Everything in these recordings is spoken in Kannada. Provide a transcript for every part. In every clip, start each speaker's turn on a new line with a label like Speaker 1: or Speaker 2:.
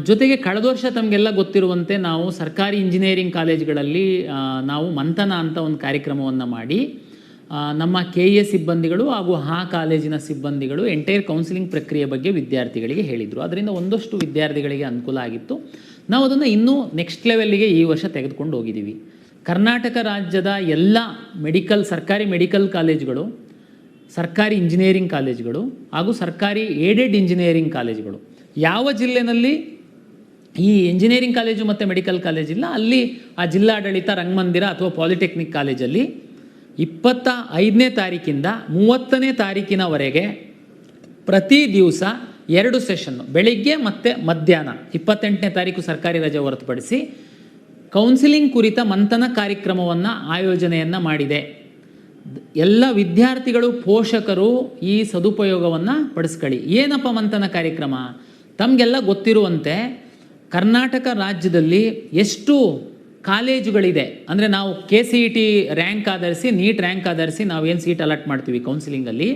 Speaker 1: ಜೊತೆಗೆ ಕಳೆದ ವರ್ಷ ತಮಗೆಲ್ಲ ಗೊತ್ತಿರುವಂತೆ ನಾವು ಸರ್ಕಾರಿ ಇಂಜಿನಿಯರಿಂಗ್ ಕಾಲೇಜುಗಳಲ್ಲಿ ನಾವು ಮಂಥನ ಅಂತ ಒಂದು ಕಾರ್ಯಕ್ರಮವನ್ನು ಮಾಡಿ ನಮ್ಮ KA ಸಿಬ್ಬಂದಿಗಳು ಹಾಗೂ ಆ ಕಾಲೇಜಿನ ಸಿಬ್ಬಂದಿಗಳು ಎಂಟೈರ್ ಕೌನ್ಸಿಲಿಂಗ್ ಪ್ರಕ್ರಿಯೆ ಬಗ್ಗೆ ವಿದ್ಯಾರ್ಥಿಗಳಿಗೆ ಹೇಳಿದರು. ಅದರಿಂದ ಒಂದಷ್ಟು ವಿದ್ಯಾರ್ಥಿಗಳಿಗೆ ಅನುಕೂಲ ಆಗಿತ್ತು. ನಾವು ಅದನ್ನು ಇನ್ನೂ ನೆಕ್ಸ್ಟ್ ಲೆವೆಲ್ಲಿಗೆ ಈ ವರ್ಷ ತೆಗೆದುಕೊಂಡು ಹೋಗಿದ್ದೀವಿ. ಕರ್ನಾಟಕ ರಾಜ್ಯದ ಎಲ್ಲ ಸರ್ಕಾರಿ ಮೆಡಿಕಲ್ ಕಾಲೇಜುಗಳು, ಸರ್ಕಾರಿ ಇಂಜಿನಿಯರಿಂಗ್ ಕಾಲೇಜುಗಳು ಹಾಗೂ ಸರ್ಕಾರಿ ಏಡೆಡ್ ಇಂಜಿನಿಯರಿಂಗ್ ಕಾಲೇಜುಗಳು, ಯಾವ ಜಿಲ್ಲೆಯಲ್ಲಿ ಈ ಇಂಜಿನಿಯರಿಂಗ್ ಕಾಲೇಜು ಮತ್ತು ಮೆಡಿಕಲ್ ಕಾಲೇಜಿಲ್ಲ ಅಲ್ಲಿ ಆ ಜಿಲ್ಲಾಡಳಿತ ರಂಗಮಂದಿರ ಅಥವಾ ಪಾಲಿಟೆಕ್ನಿಕ್ ಕಾಲೇಜಲ್ಲಿ 25ನೇ ತಾರೀಕಿಂದ 30ನೇ ತಾರೀಕಿನವರೆಗೆ ಪ್ರತಿ ದಿವಸ 2 ಸೆಷನ್ನು, ಬೆಳಿಗ್ಗೆ ಮತ್ತು ಮಧ್ಯಾಹ್ನ, 28ನೇ ತಾರೀಕು ಸರ್ಕಾರಿ ರಜೆ ಹೊರತುಪಡಿಸಿ ಕೌನ್ಸಿಲಿಂಗ್ ಕುರಿತ ಮಂಥನ ಕಾರ್ಯಕ್ರಮವನ್ನು ಆಯೋಜನೆಯನ್ನು ಮಾಡಿದೆ. ಎಲ್ಲ ವಿದ್ಯಾರ್ಥಿಗಳು, ಪೋಷಕರು ಈ ಸದುಪಯೋಗವನ್ನು ಪಡಿಸ್ಕೊಳ್ಳಿ. ಏನಪ್ಪ ಮಂಥನ ಕಾರ್ಯಕ್ರಮ? ತಮಗೆಲ್ಲ ಗೊತ್ತಿರುವಂತೆ ಕರ್ನಾಟಕ ರಾಜ್ಯದಲ್ಲಿ ಎಷ್ಟು ಕಾಲೇಜುಗಳಿದೆ ಅಂದರೆ ನಾವು KCET ರ್ಯಾಂಕ್ ಆಧರಿಸಿ, ನೀಟ್ ರ್ಯಾಂಕ್ ಆಧರಿಸಿ ನಾವೇನು ಸೀಟ್ ಅಲಾಟ್ ಮಾಡ್ತೀವಿ ಕೌನ್ಸಿಲಿಂಗಲ್ಲಿ,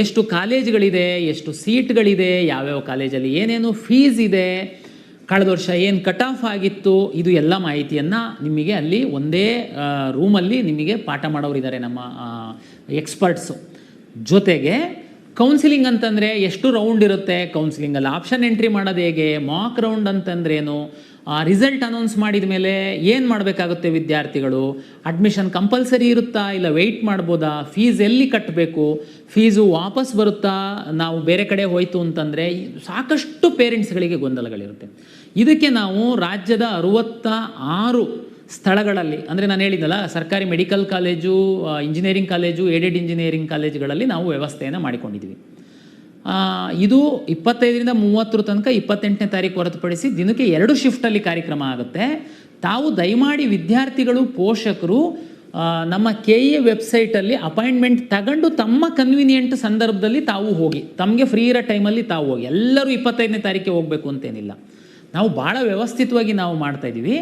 Speaker 1: ಎಷ್ಟು ಕಾಲೇಜುಗಳಿದೆ, ಎಷ್ಟು ಸೀಟ್ಗಳಿದೆ, ಯಾವ್ಯಾವ ಕಾಲೇಜಲ್ಲಿ ಏನೇನು ಫೀಸ್ ಇದೆ, ಕಳೆದ ವರ್ಷ ಏನು ಕಟ್ ಆಫ್ ಆಗಿತ್ತು, ಇದು ಎಲ್ಲ ಮಾಹಿತಿಯನ್ನು ನಿಮಗೆ ಅಲ್ಲಿ ಒಂದೇ ರೂಮಲ್ಲಿ ನಿಮಗೆ ಪಾಠ ಮಾಡೋರಿದ್ದಾರೆ ನಮ್ಮ ಎಕ್ಸ್ಪರ್ಟ್ಸು. ಜೊತೆಗೆ ಕೌನ್ಸಿಲಿಂಗ್ ಅಂತಂದರೆ ಎಷ್ಟು ರೌಂಡ್ ಇರುತ್ತೆ, ಕೌನ್ಸಿಲಿಂಗಲ್ಲಿ ಆಪ್ಷನ್ ಎಂಟ್ರಿ ಮಾಡೋದು ಹೇಗೆ, ಮಾಕ್ ರೌಂಡ್ ಅಂತಂದ್ರೇನು, ರಿಸಲ್ಟ್ ಅನೌನ್ಸ್ ಮಾಡಿದ ಮೇಲೆ ಏನು ಮಾಡಬೇಕಾಗುತ್ತೆ ವಿದ್ಯಾರ್ಥಿಗಳು, ಅಡ್ಮಿಷನ್ ಕಂಪಲ್ಸರಿ ಇರುತ್ತಾ ಇಲ್ಲ ವೆಯ್ಟ್ ಮಾಡ್ಬೋದಾ, ಫೀಸ್ ಎಲ್ಲಿ ಕಟ್ಟಬೇಕು, ಫೀಸು ವಾಪಸ್ ಬರುತ್ತಾ ನಾವು ಬೇರೆ ಕಡೆ ಹೋಯಿತು ಅಂತಂದರೆ, ಸಾಕಷ್ಟು ಪೇರೆಂಟ್ಸ್ಗಳಿಗೆ ಗೊಂದಲಗಳಿರುತ್ತೆ. ಇದಕ್ಕೆ ನಾವು ರಾಜ್ಯದ 66 ಸ್ಥಳಗಳಲ್ಲಿ ಅಂದರೆ ನಾನು ಹೇಳಿದ್ದಲ್ಲ ಸರ್ಕಾರಿ medical college, engineering college, aided engineering ಕಾಲೇಜುಗಳಲ್ಲಿ ನಾವು ವ್ಯವಸ್ಥೆಯನ್ನು ಮಾಡಿಕೊಂಡಿದ್ದೀವಿ. ಇದು 25ರಿಂದ 30 ತನಕ 28ನೇ ತಾರೀಕು ಹೊರತುಪಡಿಸಿ ದಿನಕ್ಕೆ 2 ಶಿಫ್ಟಲ್ಲಿ ಕಾರ್ಯಕ್ರಮ ಆಗುತ್ತೆ. ತಾವು ದಯಮಾಡಿ ವಿದ್ಯಾರ್ಥಿಗಳು, ಪೋಷಕರು ನಮ್ಮ KA ವೆಬ್ಸೈಟಲ್ಲಿ ಅಪಾಯಿಂಟ್ಮೆಂಟ್ ತಗೊಂಡು ತಮ್ಮ ಕನ್ವೀನಿಯೆಂಟ್ ಸಂದರ್ಭದಲ್ಲಿ ತಾವು ಹೋಗಿ, ತಮಗೆ ಫ್ರೀ ಇರೋ ಟೈಮಲ್ಲಿ ತಾವು ಹೋಗಿ. ಎಲ್ಲರೂ 25ನೇ ತಾರೀಕಿಗೆ ಹೋಗಬೇಕು ಅಂತೇನಿಲ್ಲ. ನಾವು ಭಾಳ ವ್ಯವಸ್ಥಿತವಾಗಿ ನಾವು ಮಾಡ್ತಾಯಿದ್ದೀವಿ.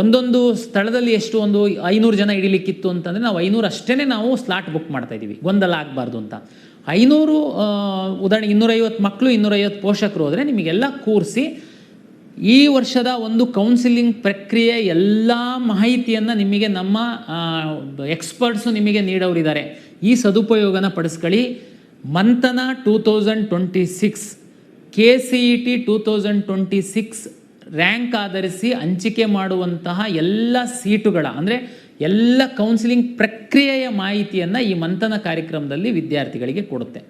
Speaker 1: ಒಂದೊಂದು ಸ್ಥಳದಲ್ಲಿ ಎಷ್ಟು ಒಂದು 500 ಜನ ಹಿಡಿಲಿಕ್ಕಿತ್ತು ಅಂತಂದರೆ ನಾವು 500 ಅಷ್ಟೇ ನಾವು ಸ್ಲಾಟ್ ಬುಕ್ ಮಾಡ್ತಾಯಿದ್ದೀವಿ, ಗೊಂದಲ ಆಗಬಾರ್ದು ಅಂತ. 500 ಉದಾಹರಣೆಗೆ 250 ಮಕ್ಕಳು, 250 ಪೋಷಕರು ಹೋದರೆ ನಿಮಗೆಲ್ಲ ಕೂರಿಸಿ ಈ ವರ್ಷದ ಒಂದು ಕೌನ್ಸಿಲಿಂಗ್ ಪ್ರಕ್ರಿಯೆ ಎಲ್ಲ ಮಾಹಿತಿಯನ್ನು ನಿಮಗೆ ನಮ್ಮ ಎಕ್ಸ್ಪರ್ಟ್ಸು ನಿಮಗೆ ನೀಡೋರಿದ್ದಾರೆ. ಈ ಸದುಪಯೋಗನ ಪಡಿಸ್ಕೊಳ್ಳಿ. ಮಂಥನ 2026 KCET 2026 ರ್ಯಾಂಕ್ ಆಧರಿಸಿ ಹಂಚಿಕೆ ಮಾಡುವಂತಹ ಎಲ್ಲ ಸೀಟುಗಳ ಅಂದರೆ ಎಲ್ಲ ಕೌನ್ಸಿಲಿಂಗ್ ಪ್ರಕ್ರಿಯೆಯ ಮಾಹಿತಿಯನ್ನು ಈ ಮಂಥನ ಕಾರ್ಯಕ್ರಮದಲ್ಲಿ ವಿದ್ಯಾರ್ಥಿಗಳಿಗೆ ಕೊಡುತ್ತೆ.